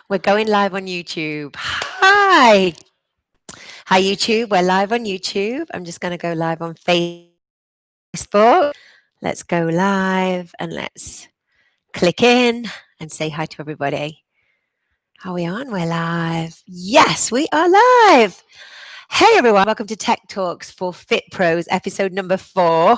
We're going live on YouTube. Hi. Hi, YouTube. We're live on YouTube. I'm just going to go live on Facebook. Let's go live and let's click in and say hi to everybody. Are we on? We're live. Yes, we are live. Hey everyone, welcome to Tech Talks for Fitpros, episode number 4,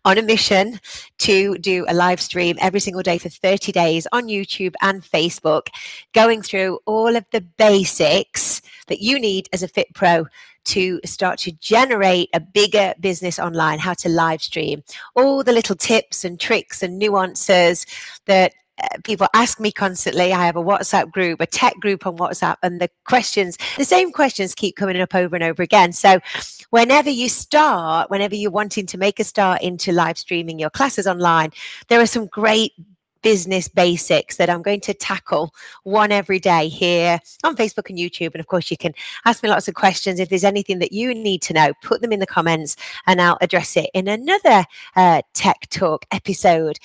on a mission to do a live stream every single day for 30 days on YouTube and Facebook, going through all of the basics that you need as a Fitpro to start to generate a bigger business online, how to live stream, all the little tips and tricks and nuances that people ask me constantly. I have a WhatsApp group, a tech group on WhatsApp, and the same questions keep coming up over and over again. So whenever you're wanting to make a start into live streaming your classes online, there are some great business basics that I'm going to tackle one every day here on Facebook and YouTube. And of course, you can ask me lots of questions. If there's anything that you need to know, put them in the comments and I'll address it in another Tech Talk episode.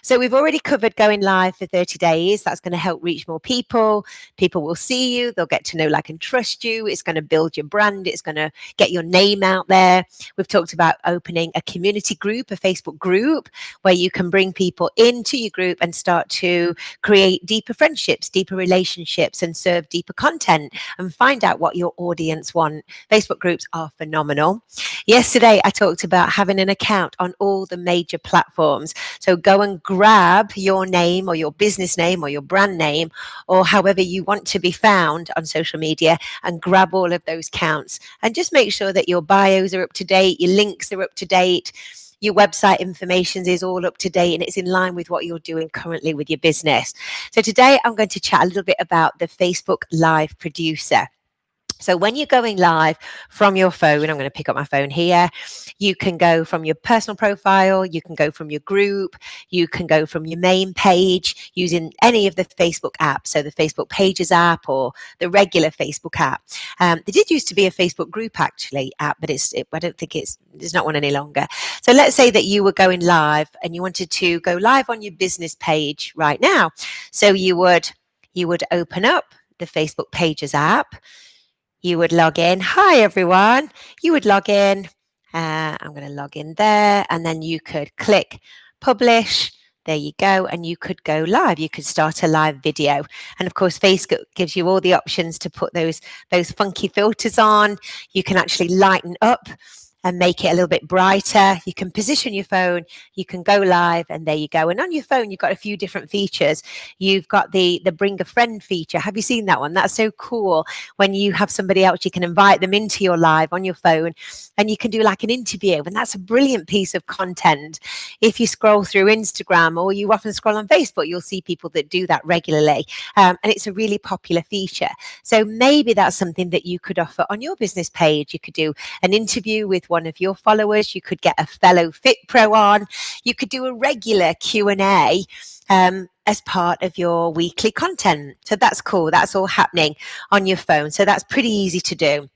So we've already covered going live for 30 days. That's going to help reach more people. People will see you. They'll get to know, like, and trust you. It's going to build your brand. It's going to get your name out there. We've talked about opening a community group, a Facebook group, where you can bring people into your group and start to create deeper friendships, deeper relationships, and serve deeper content and find out what your audience want. Facebook groups are phenomenal. Yesterday, I talked about having an account on all the major platforms. So go and grab your name or your business name or your brand name or however you want to be found on social media and grab all of those accounts and just make sure that your bios are up to date, your links are up to date, your website information is all up to date and it's in line with what you're doing currently with your business. So today I'm going to chat a little bit about the Facebook Live Producer. So when you're going live from your phone, I'm going to pick up my phone here, you can go from your personal profile, you can go from your group, you can go from your main page using any of the Facebook apps, so the Facebook Pages app or the regular Facebook app. There did used to be a Facebook group app, but I don't think there's not one any longer. So let's say that you were going live and you wanted to go live on your business page right now. So you would open up the Facebook Pages app. You would log in. Hi, everyone. You would log in. I'm going to log in there. And then you could click publish. There you go. And you could go live. You could start a live video. And of course, Facebook gives you all the options to put those funky filters on. You can actually lighten up and make it a little bit brighter. You can position your phone, you can go live, and there you go. And on your phone, you've got a few different features. You've got the bring a friend feature. Have you seen that one? That's so cool. When you have somebody else, you can invite them into your live on your phone, and you can do like an interview, and that's a brilliant piece of content. If you scroll through Instagram or you often scroll on Facebook, you'll see people that do that regularly, and it's a really popular feature. So maybe that's something that you could offer on your business page. You could do an interview with one of your followers. You could get a fellow Fitpro on. You could do a regular Q&A as part of your weekly content. So that's cool. That's all happening on your phone. So that's pretty easy to do.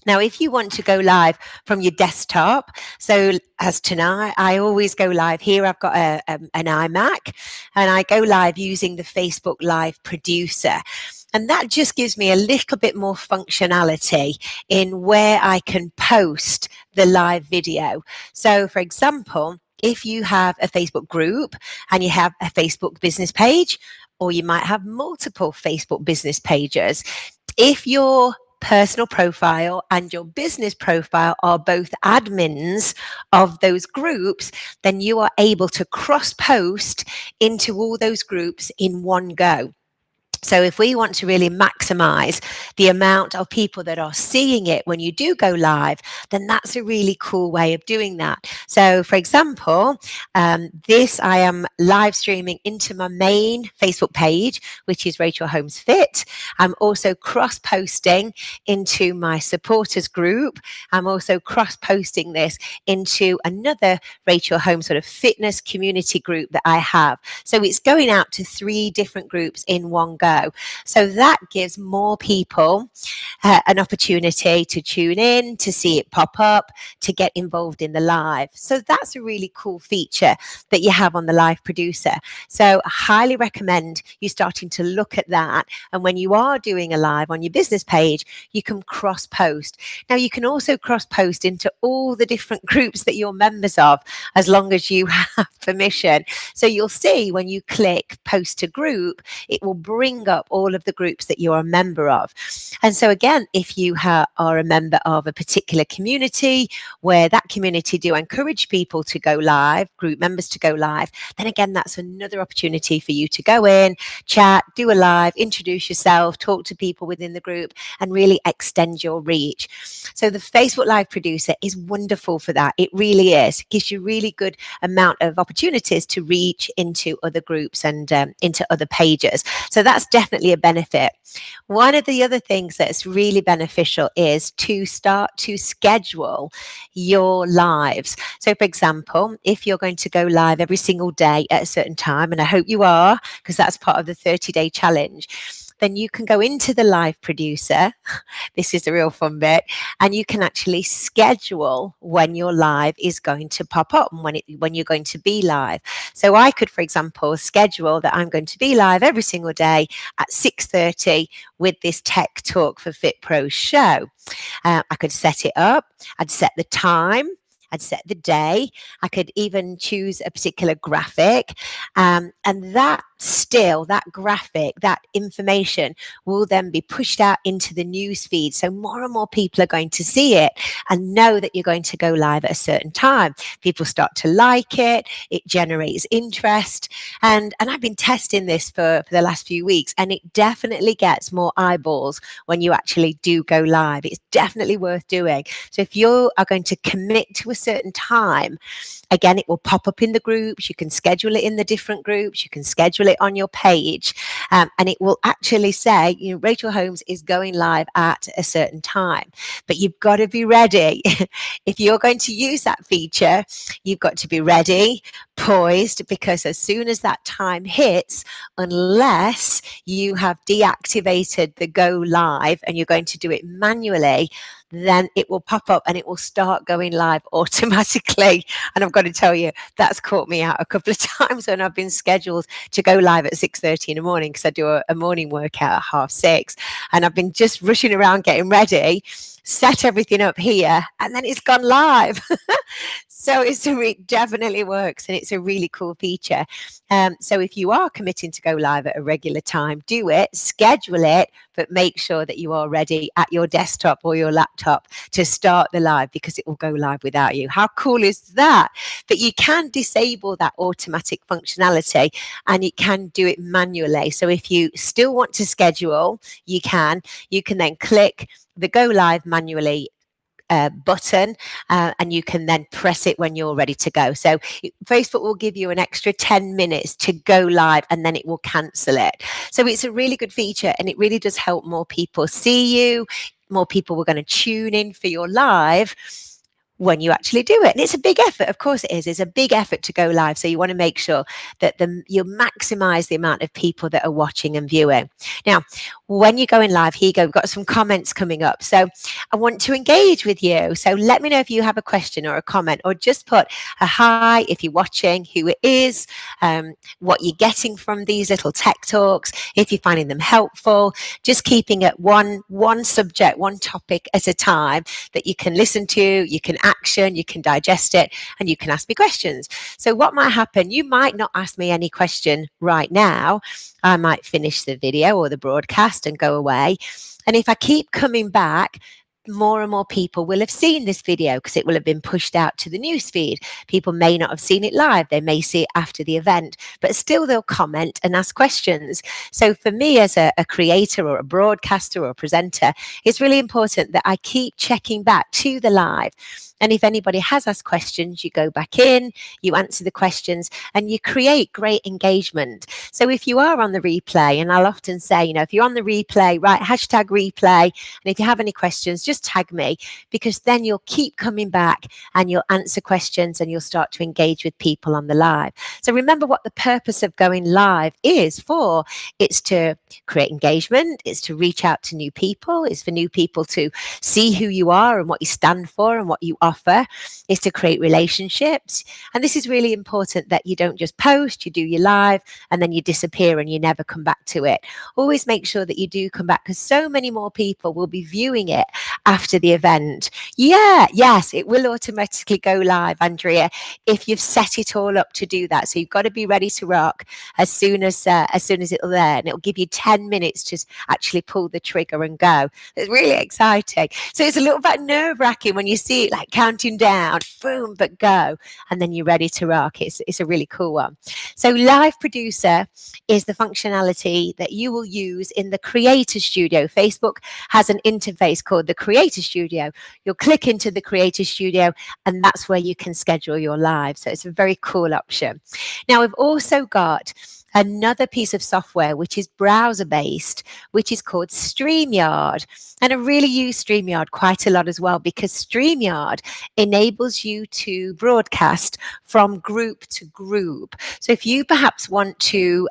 Now, if you want to go live from your desktop, so as tonight, I always go live here. I've got an iMac and I go live using the Facebook Live Producer. And that just gives me a little bit more functionality in where I can post the live video. So, for example, if you have a Facebook group and you have a Facebook business page, or you might have multiple Facebook business pages, if your personal profile and your business profile are both admins of those groups, then you are able to cross-post into all those groups in one go. So if we want to really maximize the amount of people that are seeing it when you do go live, then that's a really cool way of doing that. So for example, this I am live streaming into my main Facebook page, which is Rachel Holmes Fit. I'm also cross-posting into my supporters group. I'm also cross-posting this into another Rachel Holmes sort of fitness community group that I have. So it's going out to 3 different groups in one go. info. So that gives more people an opportunity to tune in, to see it pop up, to get involved in the live. So that's a really cool feature that you have on the live producer. So I highly recommend you starting to look at that. And when you are doing a live on your business page, you can cross post. Now you can also cross post into all the different groups that you're members of, as long as you have permission. So you'll see when you click post to group, it will bring up all of the groups that you're a member of. And so again, if you are a member of a particular community where that community do encourage people to go live, group members to go live, then again, that's another opportunity for you to go in, chat, do a live, introduce yourself, talk to people within the group, and really extend your reach. So the Facebook Live Producer is wonderful for that. It really is. It gives you really good amount of opportunities to reach into other groups and into other pages. So that's definitely a benefit. One of the other things that's really beneficial is to start to schedule your lives. So for example, if you're going to go live every single day at a certain time, and I hope you are, because that's part of the 30-day challenge, then you can go into the live producer. This is the real fun bit. And you can actually schedule when your live is going to pop up and when you're going to be live. So I could, for example, schedule that I'm going to be live every single day at 6:30 with this Tech Talk for Fitpros show. I could set it up. I'd set the time. I'd set the day. I could even choose a particular graphic. And that graphic, that information will then be pushed out into the news feed. So more and more people are going to see it and know that you're going to go live at a certain time. People start to like it. It generates interest. And I've been testing this for the last few weeks, and it definitely gets more eyeballs when you actually do go live. It's definitely worth doing. So if you are going to commit to a certain time, again, it will pop up in the groups. You can schedule it in the different groups. You can schedule it on your page, and it will actually say, Rachel Holmes is going live at a certain time. But you've got to be ready. If you're going to use that feature, you've got to be ready, poised, because as soon as that time hits, unless you have deactivated the go live and you're going to do it manually, then it will pop up and it will start going live automatically. And I've got to tell you, that's caught me out a couple of times when I've been scheduled to go live at 6:30 in the morning, because I do a morning workout at 6:30, and I've been just rushing around getting ready, set everything up here, and then it's gone live. So it definitely works, and it's a really cool feature. So if you are committing to go live at a regular time, do it, schedule it, but make sure that you are ready at your desktop or your laptop to start the live, because it will go live without you. How cool is that? But you can disable that automatic functionality, and you can do it manually. So if you still want to schedule, you can then click the go live manually button, and you can then press it when you're ready to go. So Facebook will give you an extra 10 minutes to go live, and then it will cancel it. So it's a really good feature, and it really does help more people see you. More people were going to tune in for your live when you actually do it. And it's a big effort. Of course it is. It's a big effort to go live. So you want to make sure that you maximize the amount of people that are watching and viewing. Now, when you're going live, here you go. We've got some comments coming up. So I want to engage with you. So let me know if you have a question or a comment, or just put a hi if you're watching, who it is, what you're getting from these little tech talks, if you're finding them helpful, just keeping it one subject, one topic at a time that you can listen to, you can action, you can digest it, and you can ask me questions. So what might happen, you might not ask me any question right now. I might finish the video or the broadcast and go away. And if I keep coming back, more and more people will have seen this video, because it will have been pushed out to the newsfeed. People may not have seen it live. They may see it after the event, but still they'll comment and ask questions. So for me as a creator or a broadcaster or a presenter, it's really important that I keep checking back to the live And if anybody has asked questions, you go back in, you answer the questions, and you create great engagement. So if you are on the replay, and I'll often say, if you're on the replay, right, hashtag replay. And if you have any questions, just tag me, because then you'll keep coming back and you'll answer questions and you'll start to engage with people on the live. So remember what the purpose of going live is for. It's to create engagement. It's to reach out to new people. It's for new people to see who you are and what you stand for and what you offer. It's to create relationships. And this is really important, that you don't just post, you do your live and then you disappear and you never come back to it. Always make sure that you do come back, because so many more people will be viewing it after the event. Yes, it will automatically go live, Andrea, if you've set it all up to do that. So you've got to be ready to rock as soon as it'll there, and it'll give you 10 minutes to actually pull the trigger and go. It's really exciting. So it's a little bit nerve-wracking when you see it like counting down, boom, but go, and then you're ready to rock. It's a really cool one. So Live Producer is the functionality that you will use in the Creator Studio. Facebook has an interface called the Creator Studio. You'll click into the Creator Studio, and that's where you can schedule your live. So it's a very cool option. Now, we've also got another piece of software which is browser based, which is called Streamyard. And I really use Streamyard quite a lot as well, because Streamyard enables you to broadcast from group to group. So if you perhaps want to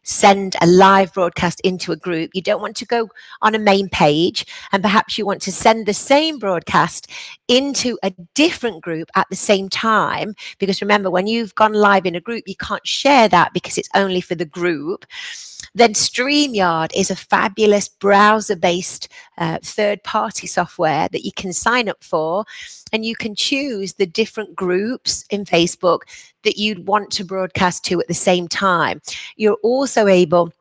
send a live broadcast into a group, you don't want to go on a main page, and perhaps you want to send the same broadcast into a different group at the same time, because remember, when you've gone live in a group, you can't share that because it's only for the group. Then Streamyard is a fabulous browser-based third-party software that you can sign up for, and you can choose the different groups in Facebook that you'd want to broadcast to at the same time. You're also able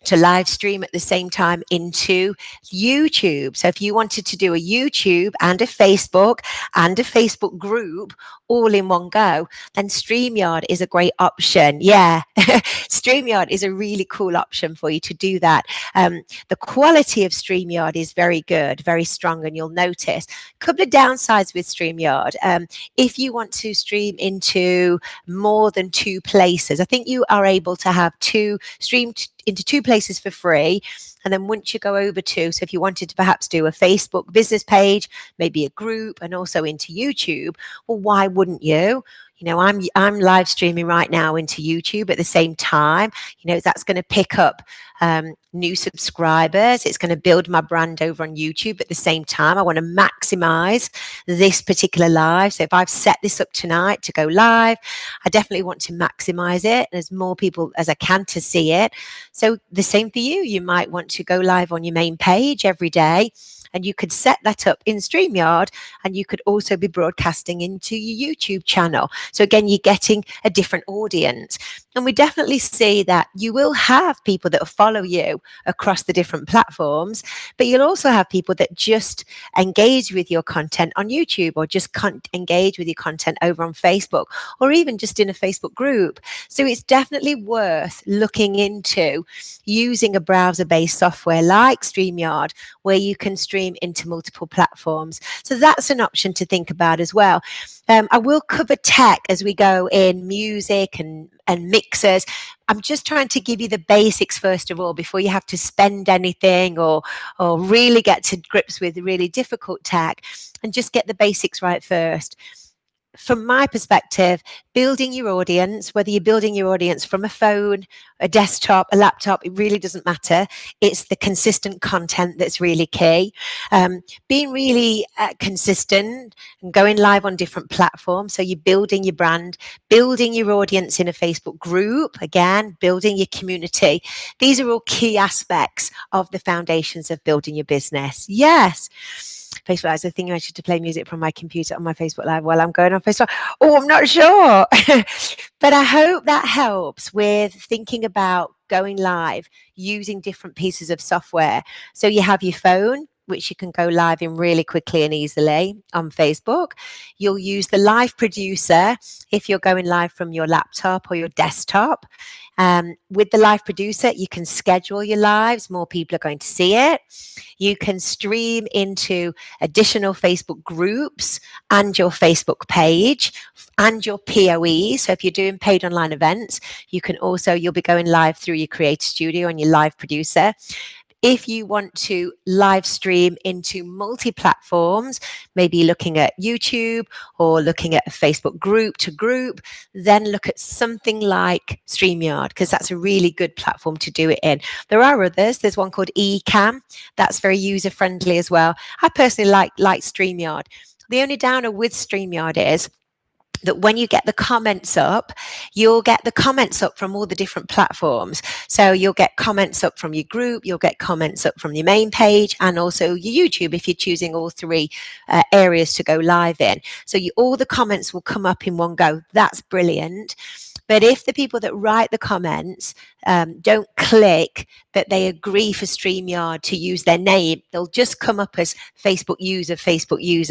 to live stream at the same time into YouTube. So if you wanted to do a YouTube and a Facebook group all in one go, then Streamyard is a great option. Yeah, Streamyard is a really cool option for you to do that. The quality of Streamyard is very good, very strong, and you'll notice a couple of downsides with Streamyard. If you want to stream into more than 2 places, I think you are able to have stream into 2 places for free. And then once you go over to, so if you wanted to perhaps do a Facebook business page, maybe a group, and also into YouTube, well, why wouldn't you? I'm live streaming right now into YouTube at the same time. That's going to pick up new subscribers. It's going to build my brand over on YouTube at the same time. I want to maximize this particular live. So if I've set this up tonight to go live, I definitely want to maximize it as more people as I can to see it. So the same for you. You might want to go live on your main page every day, and you could set that up in Streamyard, and you could also be broadcasting into your YouTube channel. So again, you're getting a different audience. And we definitely see that you will have people that will follow you across the different platforms, but you'll also have people that just engage with your content on YouTube, or just engage with your content over on Facebook, or even just in a Facebook group. So it's definitely worth looking into using a browser-based software like Streamyard, where you can stream into multiple platforms. So that's an option to think about as well. I will cover tech as we go in music and mixers. I'm just trying to give you the basics first of all, before you have to spend anything or really get to grips with really difficult tech, and just get the basics right first. From my perspective, building your audience, whether you're building your audience from a phone, a desktop, a laptop, it really doesn't matter. It's the consistent content that's really key. Being really consistent and going live on different platforms. So you're building your brand, building your audience in a Facebook group, again, building your community. These are all key aspects of the foundations of building your business. Yes. Facebook Live. I think I should play music from my computer on my Facebook Live while I'm going on Facebook. Oh, I'm not sure. But I hope that helps with thinking about going live using different pieces of software. So you have your phone, which you can go live in really quickly and easily on Facebook. You'll use the Live Producer if you're going live from your laptop or your desktop. With the live producer, you can schedule your lives. More people are going to see it. You can stream into additional Facebook groups and your Facebook page and your POE. So if you're doing paid online events, you'll be going live through your Creator Studio and your live producer. If you want to live stream into multi-platforms, maybe looking at YouTube or looking at a Facebook group to group, then look at something like Streamyard, because that's a really good platform to do it in. There are others. There's one called Ecamm. That's very user-friendly as well. I personally like Streamyard. The only downer with Streamyard is that when you get the comments up, you'll get the comments up from all the different platforms. So you'll get comments up from your group, you'll get comments up from your main page, and also your YouTube if you're choosing all three areas to go live in. So all the comments will come up in one go. That's brilliant. But if the people that write the comments don't click that they agree for StreamYard to use their name, they'll just come up as Facebook user.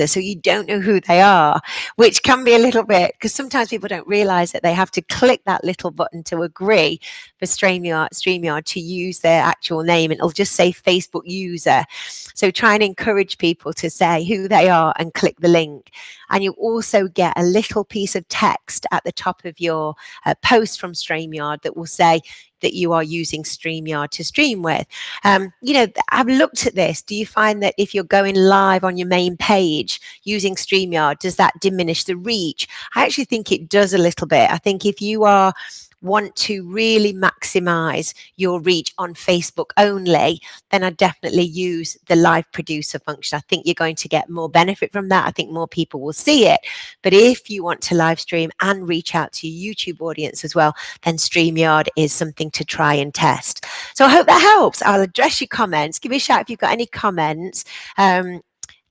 So you don't know who they are, which can be a little bit, because sometimes people don't realize that they have to click that little button to agree for StreamYard to use their actual name, and it'll just say Facebook user. So try and encourage people to say who they are and click the link. And you also get a little piece of text at the top of your post from StreamYard that will say that you are using StreamYard to stream with. I've looked at this. Do you find that if you're going live on your main page using StreamYard, does that diminish the reach? I actually think it does a little bit. I think if you want to really maximize your reach on Facebook only, then I definitely use the live producer function. I think you're going to get more benefit from that. I think more people will see it. But if you want to live stream and reach out to your YouTube audience as well, then StreamYard is something to try and test. So I hope that helps. I'll address your comments. Give me a shout if you've got any comments.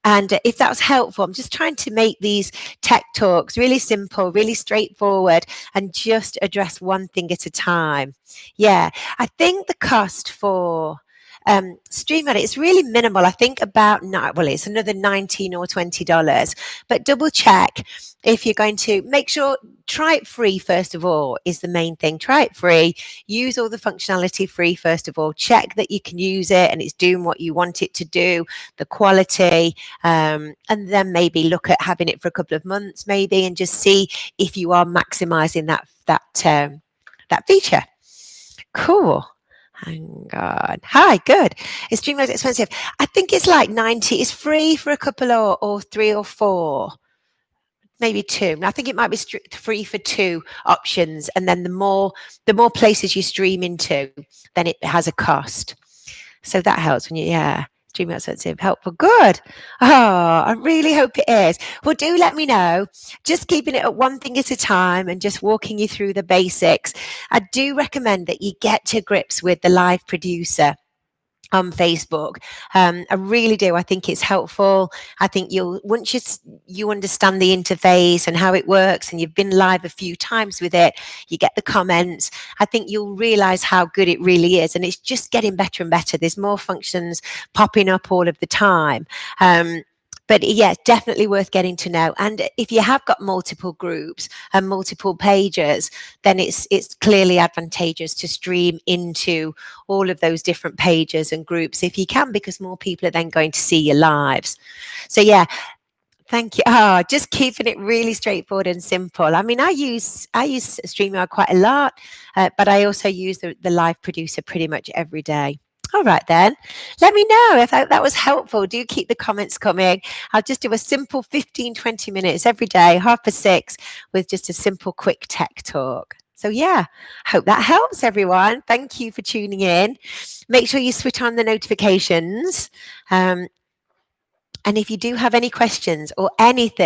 And if that was helpful, I'm just trying to make these tech talks really simple, really straightforward, and just address one thing at a time. Yeah, I think the cost for Streamyard, it's really minimal. I think it's another $19 or $20, but double check if you're going to make sure, try it free first of all is the main thing. Try it free, use all the functionality free first of all, check that you can use it and it's doing what you want it to do, the quality, and then maybe look at having it for a couple of months maybe, and just see if you are maximizing that feature. Cool. Hang on. Hi, good. Is Streamyard expensive? I think it's like 90. It's free for a couple or 3 or 4, maybe 2. I think it might be free for 2 options, and then the more places you stream into, then it has a cost. So that helps when Streamyard expensive, helpful, good. Oh, I really hope it is. Well, do let me know. Just keeping it at one thing at a time and just walking you through the basics. I do recommend that you get to grips with the live producer on Facebook. I really do. I think it's helpful. I think once you understand the interface and how it works, and you've been live a few times with it, you get the comments, I think you'll realize how good it really is. And it's just getting better and better. There's more functions popping up all of the time. But yeah, it's definitely worth getting to know. And if you have got multiple groups and multiple pages, then it's clearly advantageous to stream into all of those different pages and groups if you can, because more people are then going to see your lives. So yeah, thank you. Just keeping it really straightforward and simple. I mean, I use StreamYard quite a lot, but I also use the live producer pretty much every day. All right, then. Let me know if that was helpful. Do keep the comments coming. I'll just do a simple 15, 20 minutes every day, 6:30, with just a simple, quick tech talk. So yeah, hope that helps, everyone. Thank you for tuning in. Make sure you switch on the notifications. And if you do have any questions or anything,